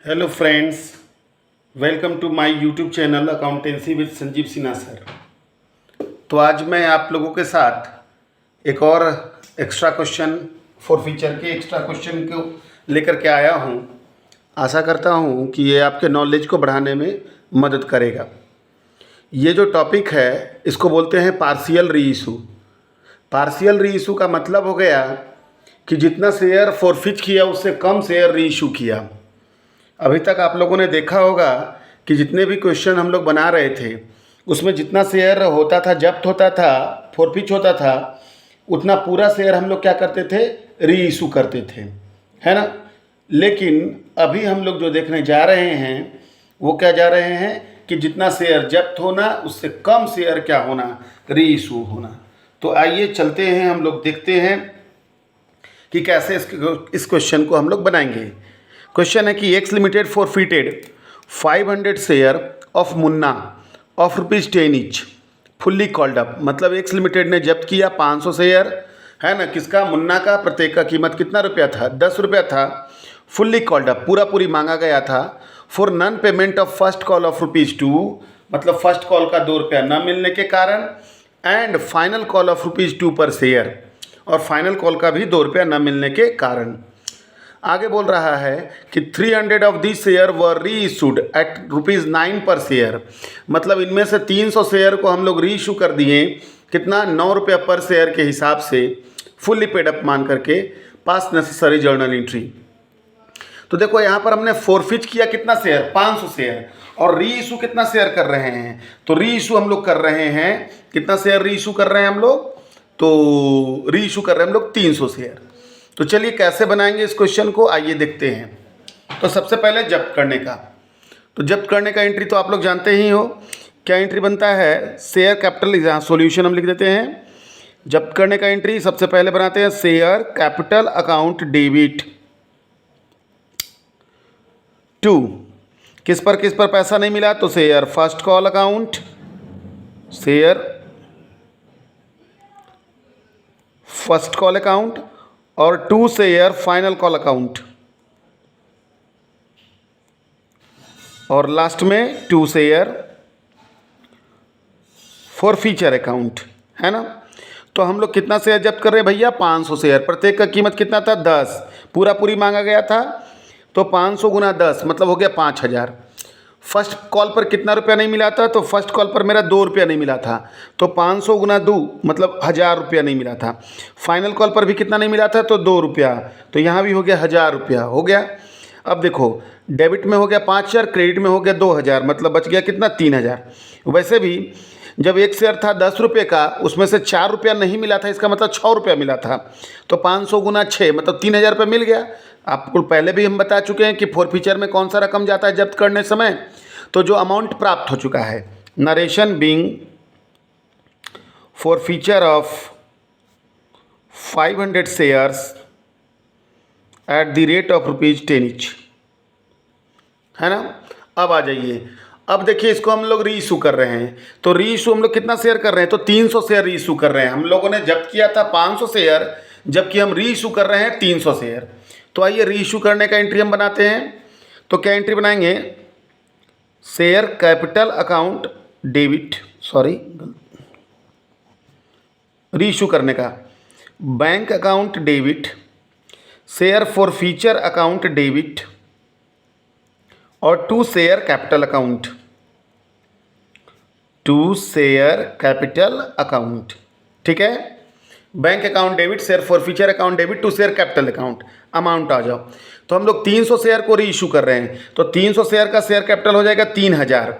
Hello friends, welcome to my YouTube channel accountancy with Sanjeev Sinha sir. तो आज मैं आप लोगों के साथ एक और एक्स्ट्रा क्वेश्चन फॉर फ्यूचर के एक्स्ट्रा क्वेश्चन को लेकर के आया हूँ। आशा करता हूँ कि ये आपके नॉलेज को बढ़ाने में मदद करेगा। ये जो टॉपिक है इसको बोलते हैं पार्शियल रीइशू। पार्शियल रीइशू का मतलब हो गया कि जितना शेयर फॉरफिट किया उससे कम शेयर रीइशू किया। अभी तक आप लोगों ने देखा होगा कि जितने भी क्वेश्चन हम लोग बना रहे थे उसमें जितना शेयर होता था, जब्त होता था, फॉरफिट होता था, उतना पूरा शेयर हम लोग क्या करते थे, री इशू करते थे, है ना। लेकिन अभी हम लोग जो देखने जा रहे हैं वो क्या जा रहे हैं कि जितना शेयर जब्त होना उससे कम शेयर क्या होना, री इशू होना। तो आइए चलते हैं, हम लोग देखते हैं कि कैसे इस क्वेश्चन को हम लोग बनाएंगे। क्वेश्चन है कि x limited forfeited 500 share of Munna of ₹10 each fully called up. मतलब एक्स लिमिटेड ने जब्त किया 500 शेयर, है ना, किसका, मुन्ना का। प्रत्येक का कीमत कितना रुपया था, 10 रुपया था। फुल्ली कॉल्ड अप, पूरा पूरी मांगा गया था। For non payment of first call of ₹2, मतलब फर्स्ट कॉल का 2 रुपया न मिलने के कारण, and final call of ₹2 per share, और फाइनल कॉल का भी 2 रुपया न मिलने के कारण। आगे बोल रहा है कि 300 ऑफ दिस शेयर वर री इशूड एट ₹9 पर शेयर। मतलब इनमें से 300 शेयर को हम लोग री इशू कर दिए, कितना, 9 रुपया पर शेयर के हिसाब से, फुल्ली पेड अप मान करके, पास नेसेसरी जर्नल एंट्री। तो देखो यहाँ पर हमने फॉरफिट किया कितना शेयर, 500 शेयर, और री इशू कितना शेयर कर रहे हैं। तो री इशू हम लोग कर रहे हैं, कितना शेयर री इशू कर रहे हैं हम लोग, तो री इशू कर रहे हैं हम लोग 300 शेयर। तो चलिए कैसे बनाएंगे इस क्वेश्चन को, आइए देखते हैं। तो सबसे पहले जब्त करने का, तो जब्त करने का एंट्री तो आप लोग जानते ही हो, क्या एंट्री बनता है, शेयर कैपिटल। यहाँ सॉल्यूशन हम लिख देते हैं। जब्त करने का एंट्री सबसे पहले बनाते हैं share capital account debit to, किस पर पैसा नहीं मिला, तो share first call account, share first call account, और 2 शेयर फाइनल कॉल अकाउंट, और लास्ट में 2 शेयर फॉर फ्यूचर अकाउंट, है ना। तो हम लोग कितना शेयर जब्त कर रहे हैं भैया, 500 शेयर। प्रत्येक का कीमत कितना था, 10, पूरा पूरी मांगा गया था। तो 500 गुना 10 मतलब हो गया 5000। फर्स्ट कॉल पर कितना रुपया नहीं मिला था, तो फर्स्ट कॉल पर मेरा 2 रुपया नहीं मिला था, तो 500 गुना 2 मतलब 1000 रुपया नहीं मिला था। फाइनल कॉल पर भी कितना नहीं मिला था, तो 2 रुपया, तो यहाँ भी हो गया 1000 रुपया हो गया। अब देखो, डेबिट में हो गया 5000, क्रेडिट में हो गया 2000, मतलब बच गया कितना, 3000। वैसे भी जब एक शेयर था 10 रुपये का, उसमें से 4 रुपया नहीं मिला था, इसका मतलब 6 रुपया मिला था। तो 500 गुना 6 मतलब 3000 रुपये मिल गया। आपको पहले भी हम बता चुके हैं कि फॉरफिचर में कौन सा रकम जाता है जब्त करने समय, तो जो अमाउंट प्राप्त हो चुका है। Narration being forfeiture of 500 shares at the rate of ₹10 each, है ना। अब आ जाइए, अब देखिए इसको हम लोग री इशू कर रहे हैं। तो री इशू हम लोग कितना शेयर कर रहे हैं, तो 300 शेयर री इशू कर रहे हैं। हम लोगों ने जब्त किया था 500 शेयर, जबकि हम री इशू कर रहे हैं 300 शेयर। तो आइए री इशू करने का एंट्री हम बनाते हैं। तो क्या एंट्री बनाएंगे, share capital account debit, reissue करने का bank account debit, share forfeiture account debit, और 2 share capital account, 2 share capital account, ठीक है। Bank account debit, share forfeiture account debit, 2 share capital account. Amount आ जाओ, तो हम लोग 300 शेयर को री इशू कर रहे हैं। तो 300 शेयर का शेयर कैपिटल हो जाएगा 3000।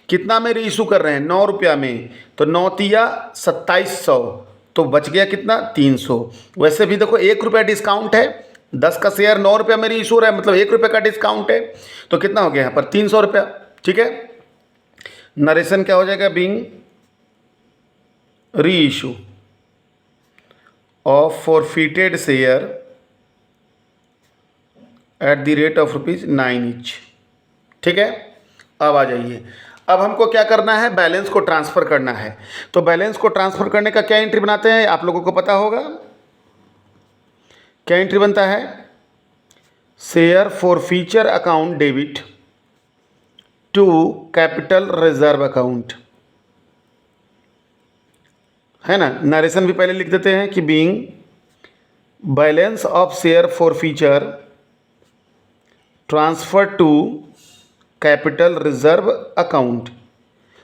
कितना में री इशू कर रहे हैं, 9 रुपया में, तो 9 तिया 2700, तो बच गया कितना, 300। वैसे भी देखो 1 रुपया डिस्काउंट है, 10 का शेयर 9 रुपया में री इशू रहा है, मतलब 1 रुपये का डिस्काउंट है। तो कितना हो गया यहाँ पर, 300 रुपया, ठीक है। नरेशन क्या हो जाएगा, बीइंग री issue of forfeited share eight the rate of ₹9 each, ठीक है। अब आ जाइए, अब हमको क्या करना है, बैलेंस को ट्रांसफ़र करना है। तो बैलेंस को ट्रांसफ़र करने का क्या एंट्री बनाते हैं, आप लोगों को पता होगा क्या एंट्री बनता है, share forfeiture account debit to capital reserve account, है ना। नरेशन भी पहले लिख देते हैं कि being balance of share forfeiture transfer to capital reserve account.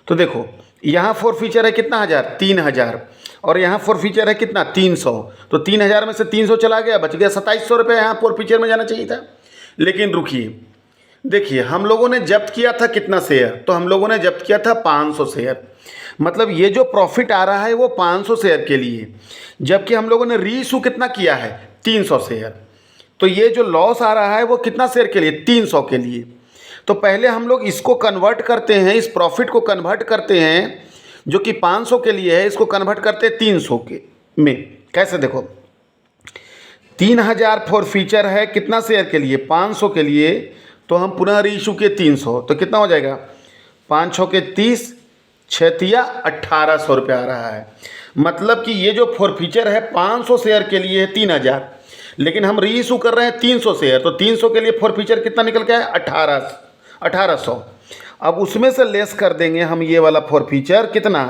तो देखो यहाँ फॉरफीचर है कितना हज़ार, 3,000, और यहाँ फॉरफीचर है कितना 300। तो 3,000 में से 300 चला गया, बच गया 2700 रुपये। यहाँ फॉरफीचर में जाना चाहिए था। लेकिन रुकिए, देखिए हम लोगों ने जब्त किया था कितना शेयर, तो हम लोगों ने जब्त किया था 500 शेयर। मतलब ये जो प्रॉफिट आ रहा है वो 500 शेयर के लिए, जबकि हम लोगों ने रीइशू कितना किया है 300 शेयर। तो ये जो लॉस आ रहा है वो कितना शेयर के लिए, 300 के लिए। तो पहले हम लोग इसको कन्वर्ट करते हैं, इस प्रॉफिट को कन्वर्ट करते हैं जो कि 500 के लिए है, इसको कन्वर्ट करते हैं 300 के में। कैसे, देखो 3,000 फॉरफीचर है कितना शेयर के लिए, 500 के लिए। तो हम पुनः रीइशू के 300, तो कितना हो जाएगा 5 6 के 30, 6 तिया 1800 रुपये आ रहा है। मतलब कि ये जो फॉरफीचर है 500 शेयर के लिए है 3,000, लेकिन हम रीइशू कर रहे हैं 300 शेयर, तो 300 के लिए फॉरफीचर कितना निकल के है 1800। अब उसमें से लेस कर देंगे हम ये वाला फॉरफीचर, कितना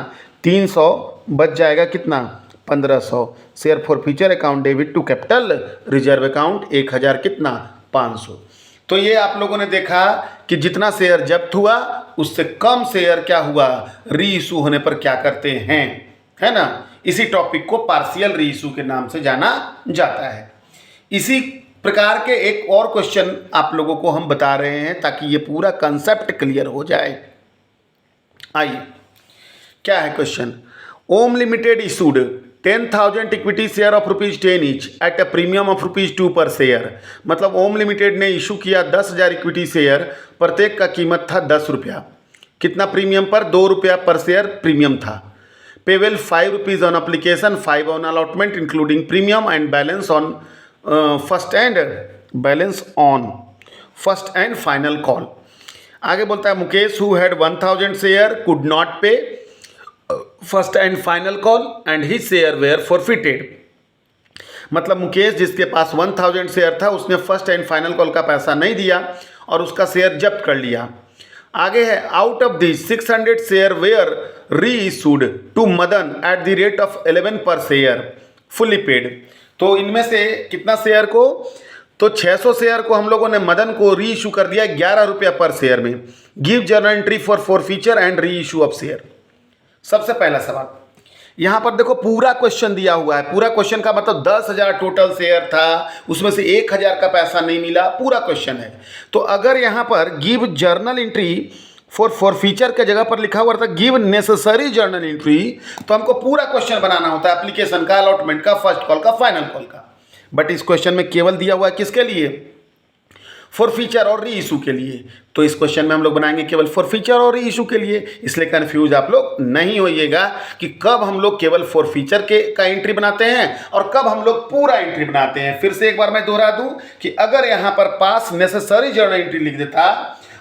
300, बच जाएगा कितना 1500। Share forfeiture account debit to capital reserve account 1000 कितना 500। तो ये आप लोगों ने देखा कि जितना शेयर जब्त हुआ उससे कम शेयर क्या हुआ, रीइशू होने पर क्या करते हैं, है ना। इसी टॉपिक को पार्शियल रीइशू के नाम से जाना जाता है। इसी प्रकार के एक और क्वेश्चन आप लोगों को हम बता रहे हैं ताकि ये पूरा कंसेप्ट क्लियर हो जाए। आइए, क्या है question. Om limited issued 10,000 equity share of ₹10 each at a premium of ₹2 per share. मतलब ओम लिमिटेड ने इशू किया 10,000 इक्विटी शेयर, प्रत्येक का कीमत था 10 रुपया। कितना प्रीमियम पर, 2 रुपया पर शेयर प्रीमियम था। Payable 5 rupees on application, 5 on allotment including premium and balance on first and final call. आगे बोलता है Mukesh who had 1,000 share could not pay first and final call and his share were forfeited. मतलब मुकेश जिसके पास 1,000 share था उसने first and final call का पैसा नहीं दिया और उसका शेयर जब्त कर लिया। आगे है out of the 600 share were reissued to Madan at the rate of 11 per share fully paid. तो इनमें से कितना शेयर को, तो 600 शेयर को हम लोगों ने मदन को री इशू कर दिया 11 रुपया पर शेयर में। Give journal entry for forfeiture and re issue of share. सबसे पहला सवाल, यहाँ पर देखो पूरा क्वेश्चन दिया हुआ है। पूरा क्वेश्चन का मतलब 10,000 टोटल शेयर था, उसमें से 1,000 का पैसा नहीं मिला, पूरा क्वेश्चन है। तो अगर यहाँ पर give journal entry for forfeiture के जगह पर लिखा हुआ था गिव नेसेसरी जर्नल एंट्री, तो हमको पूरा क्वेश्चन बनाना होता है एप्लीकेशन का, अलॉटमेंट का, फर्स्ट कॉल का, फाइनल कॉल का। बट इस क्वेश्चन में केवल दिया हुआ है किसके लिए, फॉरफीचर और री इशू के लिए। तो इस क्वेश्चन में हम लोग बनाएंगे केवल फॉरफीचर और री इशू के लिए। इसलिए कंफ्यूज आप लोग नहीं होइएगा कि कब हम लोग केवल फॉरफीचर का एंट्री बनाते हैं और कब हम लोग पूरा एंट्री बनाते हैं। फिर से एक बार मैं दोहरा दूं कि अगर यहाँ पर पास नेसेसरी जर्नल एंट्री लिख देता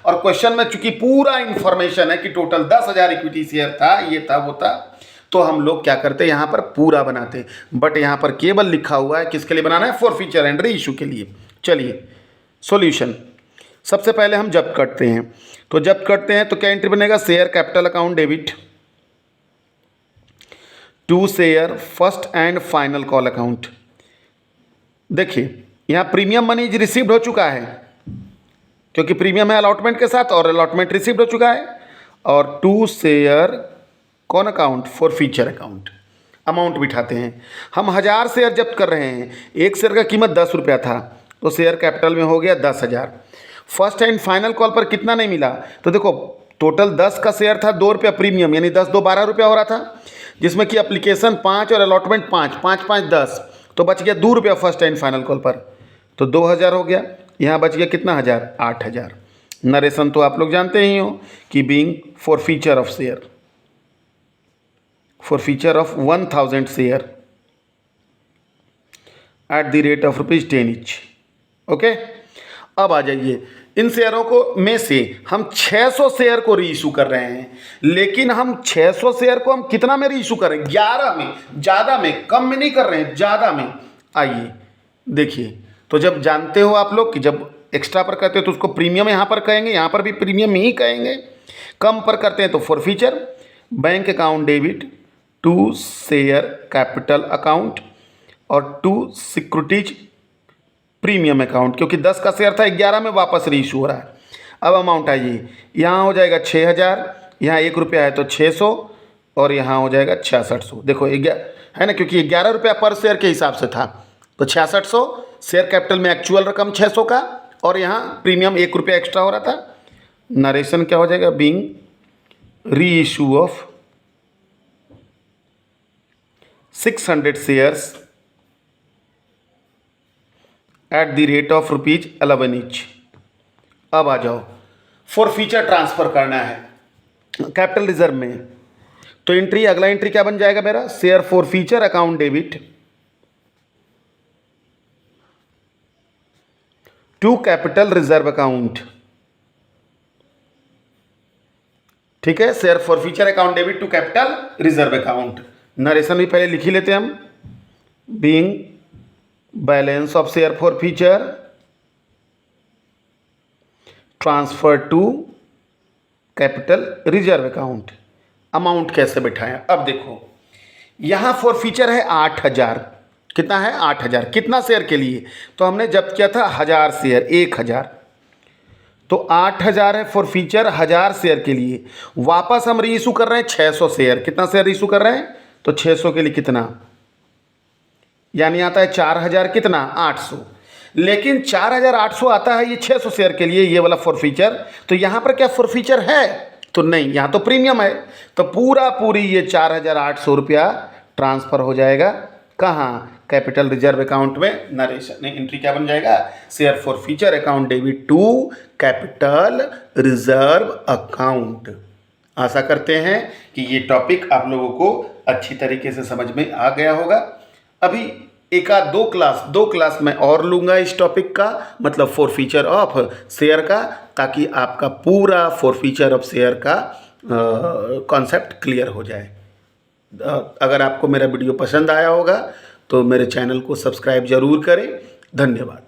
और क्वेश्चन में चूंकि पूरा इंफॉर्मेशन है कि टोटल 10,000 इक्विटी शेयर था, ये था वो था, तो हम लोग क्या करते हैं यहाँ पर पूरा बनाते। बट यहाँ पर केवल लिखा हुआ है किसके लिए बनाना है, फॉरफीचर एंड री इशू के लिए। चलिए सॉल्यूशन, सबसे पहले हम जब्त करते हैं। तो जब्त करते हैं तो क्या एंट्री बनेगा, share capital account debit to share first and final call account. देखिए यहाँ प्रीमियम मनी रिसीव्ड हो चुका है क्योंकि प्रीमियम है अलॉटमेंट के साथ और अलॉटमेंट रिसीव्ड हो चुका है। और टू शेयर कौन अकाउंट, फॉरफीचर अकाउंट। अमाउंट बिठाते हैं हम, 1000 शेयर जब्त कर रहे हैं, एक शेयर का कीमत 10 रुपया था, तो शेयर कैपिटल में हो गया 10,000। फर्स्ट एंड फाइनल कॉल पर कितना नहीं मिला, तो देखो टोटल 10 का शेयर था, 2 रुपया प्रीमियम, यानी 10 2 12 रुपया हो रहा था, जिसमें कि एप्लीकेशन 5 और अलॉटमेंट 5 5 5 10, तो बच गया 2 रुपया फर्स्ट एंड फाइनल कॉल पर, तो 2,000 हो गया। यहाँ बच गया कितना हज़ार, 8,000। नरेशन तो आप लोग जानते ही हो कि being forfeiture of share, forfeiture of 1,000 share eight the rate of ₹10 each. Okay, अब आ जाइए, इन शेयरों को में से हम 600 शेयर को री इशू कर रहे हैं, लेकिन हम 600 शेयर को हम कितना में री इशू कर रहे हैं, 11 में, ज़्यादा में, कम में नहीं कर रहे हैं, ज़्यादा में। आइए देखिए, तो जब जानते हो आप लोग कि जब एक्स्ट्रा पर करते हैं तो उसको प्रीमियम यहाँ पर कहेंगे, यहाँ पर भी प्रीमियम ही कहेंगे। कम पर करते हैं तो forfeiture. Bank account debit to share capital account और टू सिक्योरिटीज प्रीमियम अकाउंट, क्योंकि 10 का शेयर था 11 में वापस रीइशू हो रहा है। अब अमाउंट आइए, यहाँ हो जाएगा 6000, यहाँ 1 रुपया है तो 600 और यहाँ हो जाएगा 6600। देखो है ना, क्योंकि 11 रुपया पर शेयर के हिसाब से था तो 6600 शेयर कैपिटल में एक्चुअल रकम 600 का और यहाँ प्रीमियम 1 रुपया एक्स्ट्रा हो रहा था। नरेशन क्या हो जाएगा, बीइंग री issue of 600 shares at the rate of ₹11 each. अब आ जाओ, फॉरफीचर ट्रांसफर करना है कैपिटल रिजर्व में, तो एंट्री, अगला एंट्री क्या बन जाएगा मेरा, share forfeiture account debit to capital reserve account. ठीक है, share forfeiture account debit to capital reserve account. Narration भी पहले लिख ही लेते हैं हम, being balance of share forfeiture transfer to capital reserve account. Amount कैसे बैठाएं, अब देखो यहाँ फॉरफीचर है 8000, कितना है 8000, कितना शेयर के लिए, तो हमने जब किया था 1000 शेयर, 1000, तो 8000 है फॉरफीचर 1000 शेयर के लिए। वापस हम रीइशू कर रहे हैं 600 शेयर, कितना शेयर रीइशू कर रहे हैं, तो 600 के लिए कितना, यानी आता है 4000 कितना 800, लेकिन 4800 आता है ये 600 शेयर के लिए, ये वाला फॉरफीचर। तो यहाँ पर क्या फॉरफीचर है, तो नहीं, यहाँ तो प्रीमियम है, तो पूरी ये 4800 रुपया ट्रांसफ़र हो जाएगा कहाँ, कैपिटल रिजर्व अकाउंट में। नरेशन एंट्री क्या बन जाएगा, share forfeiture account debit to capital reserve account. आशा करते हैं कि ये टॉपिक आप लोगों को अच्छी तरीके से समझ में आ गया होगा। अभी दो क्लास मैं और लूँगा इस टॉपिक का, मतलब फॉरफीचर ऑफ शेयर का, ताकि आपका पूरा फॉरफीचर ऑफ शेयर का कॉन्सेप्ट क्लियर हो जाए। अगर आपको मेरा वीडियो पसंद आया होगा तो मेरे चैनल को सब्सक्राइब ज़रूर करें। धन्यवाद।